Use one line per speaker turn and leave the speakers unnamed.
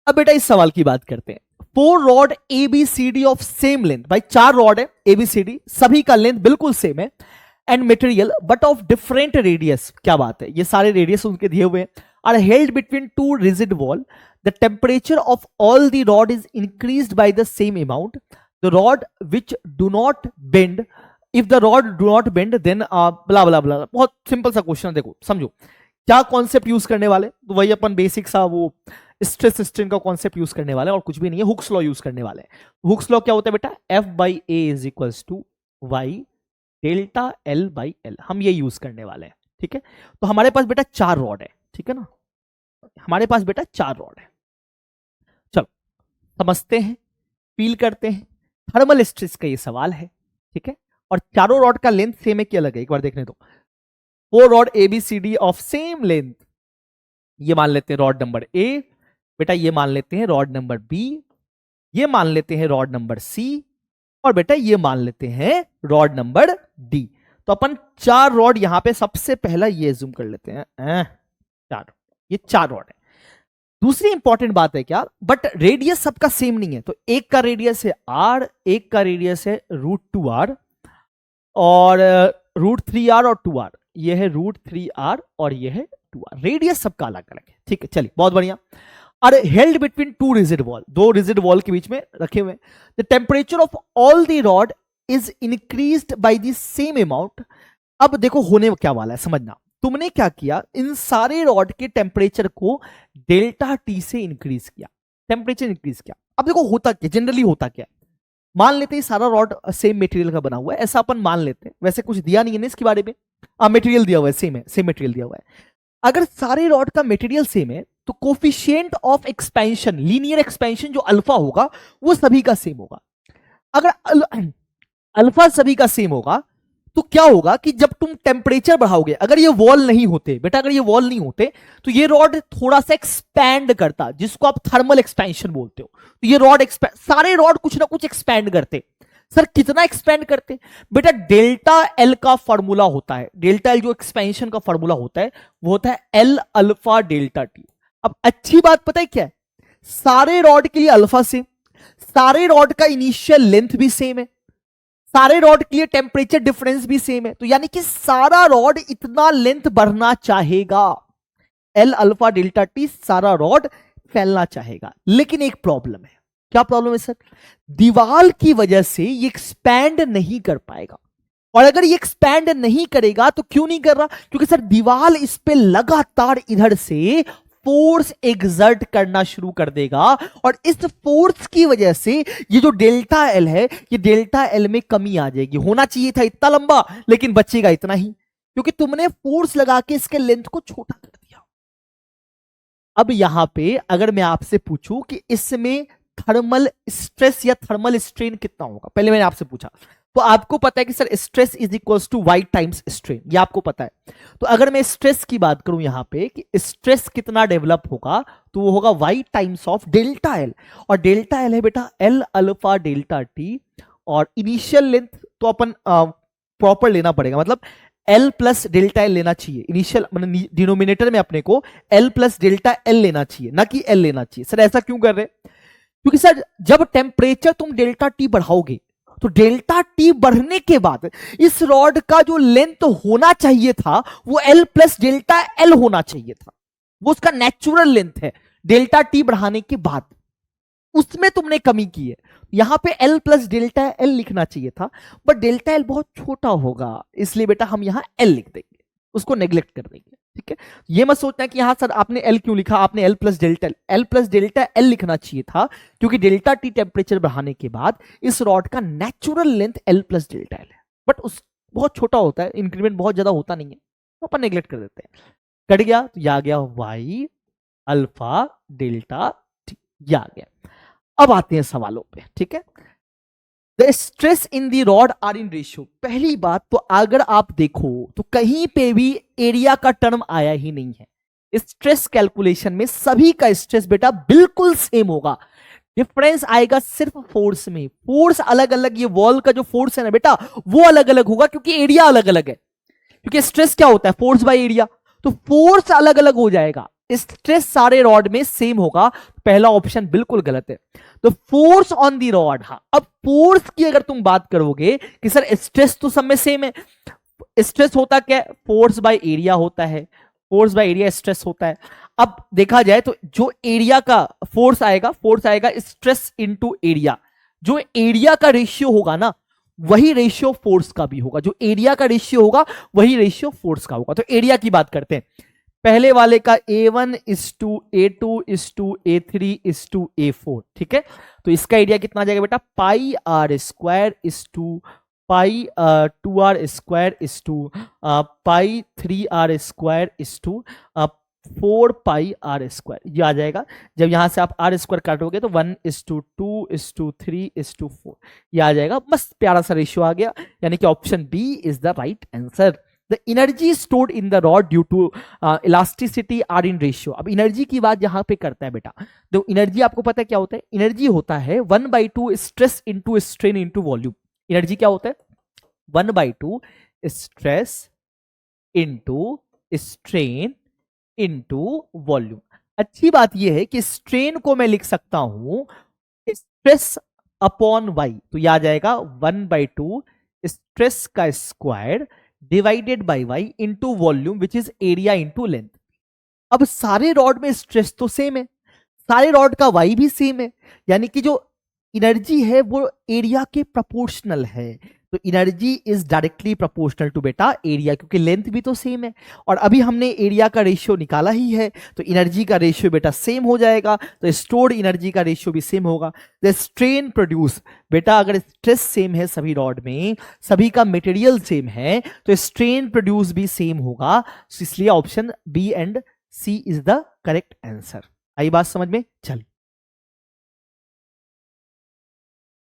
अब बेटा इस सवाल की बात करते हैं। 4 rod ABCD of same length, भाई 4 रॉड है ABCD, सभी का लेंथ बिल्कुल सेम है, and material but of different radius, क्या बात है, ये सारे रेडियस उनके दिए हुए हैं, are held between 2 rigid wall, the temperature of all the rod is increased by the same amount, the rod which do not bend, if the rod do not bend then blah blah blah. बहुत simple सा question है, देखो समझो क्या concept use करने वाले, तो वही अपन बेसिक सा वो स्ट्रेस स्ट्रेन का कॉन्सेप्ट यूज करने वाले हैं और कुछ भी नहीं है, हुक्स लॉ यूज करने वाले हैं। हुक्स लॉ क्या होता है बेटा, F/A is equals to Y delta L by L, हम ये यूज करने वाले हैं। ठीक है, तो हमारे पास बेटा 4 रॉड है, ठीक है ना, हमारे पास बेटा 4 रॉड है। चलो समझते हैं, फील करते हैं, थर्मल स्ट्रेस का ये सवाल है। ठीक है, और चारों रॉड का लेंथ सेम है कि अलग है, एक बार देखने दो। 4 rod ABCD of same length, ये मान लेते हैं रॉड नंबर A, बेटा ये मान लेते हैं रॉड नंबर B, ये मान लेते हैं रॉड नंबर C, और बेटा ये मान लेते हैं रॉड नंबर D। तो अपन 4 रॉड यहां पे सबसे पहला ये जूम कर लेते हैं, 4, ये 4 रॉड है। दूसरी इंपॉर्टेंट बात है क्या, बट रेडियस सबका सेम नहीं है, तो एक का रेडियस है R, एक का रेडियस है √2R और √3R और 2R, ये है √3R और ये है 2R, रेडियस सबका अलग अलग है। ठीक है, चलिए बहुत बढ़िया। और held between 2 rigid wall, 2 rigid wall के बीच में रखे हुए। The temperature of all the rod is increased by the same amount. अब देखो होने क्या वाला है, समझना, तुमने क्या किया, इन सारे रॉड के टेम्परेचर को डेल्टा T से इंक्रीज किया, टेम्परेचर इंक्रीज किया। अब देखो होता क्या, जनरली होता क्या, मान लेते हैं सारा रॉड सेम मटेरियल का बना हुआ है, ऐसा अपन मान लेते हैं, वैसे कुछ दिया नहीं है ना इसके बारे में, मटेरियल दिया हुआ है, सेम मटेरियल दिया हुआ है। अगर सारे रॉड का मटेरियल सेम है तो coefficient of expansion, linear expansion जो अल्फा होगा वो सभी का सेम होगा। अगर अल्फा सभी का सेम होगा तो क्या होगा कि जब तुम टेम्परेचर बढ़ाओगे, अगर ये वॉल नहीं होते बेटा, अगर ये वॉल नहीं होते तो ये रॉड थोड़ा सा एक्सपैंड करता, जिसको आप थर्मल एक्सपेंशन बोलते हो। तो ये रॉड सारे रॉड कुछ ना कुछ एक्सपैंड करते। सर कितना एक्सपैंड करते बेटा, डेल्टा L का फॉर्मूला होता है, डेल्टा L जो एक्सपेंशन का फॉर्मूला होता है वो होता है L अल्फा डेल्टा T। अब अच्छी बात पता है क्या है, सारे रॉड के लिए अल्फा सेम, सारे रॉड का इनिशियल लेंथ भी सेम है, सारे रॉड के लिए टेम्परेचर डिफरेंस भी सेम है, तो यानी कि सारा रॉड इतना लेंथ बढ़ना चाहेगा, L अल्फा डेल्टा T सारा रॉड फैलना चाहेगा। लेकिन एक प्रॉब्लम है, क्या प्रॉब्लम है सर, दीवार की वजह से ये एक्सपैंड नहीं कर पाएगा, और अगर ये एक्सपैंड नहीं करेगा तो क्यों नहीं कर रहा, क्योंकि सर दीवार इस पे लगातार इधर से फोर्स एग्जर्ट करना शुरू कर देगा, और इस फोर्स की वजह से ये जो डेल्टा L है, ये डेल्टा L में कमी आ जाएगी। होना चाहिए था इतना लंबा, लेकिन बचेगा इतना ही, क्योंकि तुमने फोर्स लगा के इसके लेंथ को छोटा कर दिया। अब यहां पे अगर मैं आपसे पूछूं कि इसमें थर्मल स्ट्रेस या थर्मल स्ट्रेन कितना होगा, पहले मैंने आपसे पूछा, तो आपको पता है कि sir stress is equals to Y times strain, ये आपको पता है। तो अगर मैं स्ट्रेस की बात करूं यहां पे कि स्ट्रेस कितना डेवलप होगा, तो वो होगा Y times of delta L, और डेल्टा L है बेटा L अल्फा डेल्टा T, और इनिशियल लेंथ तो अपन प्रॉपर लेना पड़ेगा, मतलब L प्लस डेल्टा L लेना चाहिए इनिशियल, मतलब डिनोमिनेटर में अपने को L प्लस डेल्टा L लेना चाहिए, ना कि L लेना चाहिए। सर ऐसा क्यों कर रहे हैं, क्योंकि सर जब टेम्परेचर तुम डेल्टा T बढ़ाओगे तो डेल्टा T बढ़ने के बाद इस रॉड का जो लेंथ होना चाहिए था वो L प्लस डेल्टा L होना चाहिए था, वो उसका नेचुरल लेंथ है। डेल्टा T बढ़ाने के बाद उसमें तुमने कमी की है, यहां पे L प्लस डेल्टा L लिखना चाहिए था, बट डेल्टा L बहुत छोटा होगा, इसलिए बेटा हम यहां L लिख देंगे, उसको नेग्लेक्ट कर देंगे। ठीक है, ये मत सोचना कि यहां सर आपने L क्यों लिखा, आपने L प्लस डेल्टा L लिखना चाहिए था, क्योंकि डेल्टा T टेम्परेचर बढ़ाने के बाद इस रॉड का natural length L plus delta L है, बट उस बहुत छोटा होता है, इंक्रीमेंट बहुत ज्यादा होता नहीं है, तो अपन नेग्लेक्ट कर देते हैं। कट गया तो ये आ गया वाई अल्फा डेल्टा T, ये आ गया। अब आते हैं सवालों पे। ठीक है, the stress in the rod are in ratio. पहली बात तो अगर आप देखो तो कहीं पे भी एरिया का टर्म आया ही नहीं है। स्ट्रेस कैलकुलेशन में सभी का स्ट्रेस बेटा बिल्कुल सेम होगा, डिफरेंस आएगा सिर्फ फोर्स में। फोर्स अलग अलग, ये वॉल का जो फोर्स है ना बेटा वो अलग अलग होगा, क्योंकि एरिया अलग अलग है, क्योंकि स्ट्रेस क्या होता है, फोर्स बाय एरिया, तो फोर्स अलग अलग हो जाएगा, स्ट्रेस सारे रॉड में सेम होगा, पहला ऑप्शन बिल्कुल गलत है। तो फोर्स ऑन दी रॉड, हाँ अब फोर्स की अगर तुम बात करोगे कि सर स्ट्रेस तो सब में सेम है, स्ट्रेस होता क्या है, फोर्स बाय एरिया होता है, फोर्स बाय एरिया स्ट्रेस होता है। अब देखा जाए तो जो एरिया का फोर्स आएगा स्ट्रेस इनटू एरिया, जो एरिया का रेशियो होगा ना वही रेशियो फोर्स का भी होगा, जो एरिया का रेशियो होगा वही रेशियो फोर्स का होगा। तो एरिया की बात करते हैं, पहले वाले का A1 is to A2 is to A3 is to A4, ठीक है। तो इसका एरिया कितना आ जाएगा बेटा, pi r square is to pi 2r square is to pi 3r square is to 4 pi r square, ये आ जाएगा। जब यहां से आप आर स्क्वायर काटोगे तो 1 is to 2 is to 3 is to 4, ये आ जाएगा। मस्त प्यारा सा रेशियो आ गया, यानी कि option b is the right answer. The energy stored in the rod due to elasticity are in ratio. अब एनर्जी की बात यहां पे करता है बेटा, तो एनर्जी आपको पता है क्या होता है, एनर्जी होता है 1/2 stress into strain into volume. Energy क्या होता है, 1/2 stress into strain into volume. अच्छी बात यह है कि स्ट्रेन को मैं लिख सकता हूं स्ट्रेस अपॉन वाई, तो यह आ जाएगा 1/2 स्ट्रेस का square divided by Y into volume which is area into length. अब सारे रॉड में स्ट्रेस तो सेम है, सारे रॉड का वाई भी सेम है, यानी कि जो एनर्जी है वो एरिया के प्रोपोर्शनल है। तो energy is directly proportional to बेटा एरिया, क्योंकि लेंथ भी तो सेम है और अभी हमने एरिया का रेशियो निकाला ही है, तो एनर्जी का रेशियो बेटा सेम हो जाएगा, तो स्टोर्ड एनर्जी का रेशियो भी सेम होगा। द स्ट्रेन प्रोड्यूस, बेटा अगर स्ट्रेस सेम है सभी रॉड में, सभी का मटेरियल सेम है, तो स्ट्रेन प्रोड्यूस भी सेम होगा, इसलिए option b and c is the correct answer. आई बात समझ में? चलिए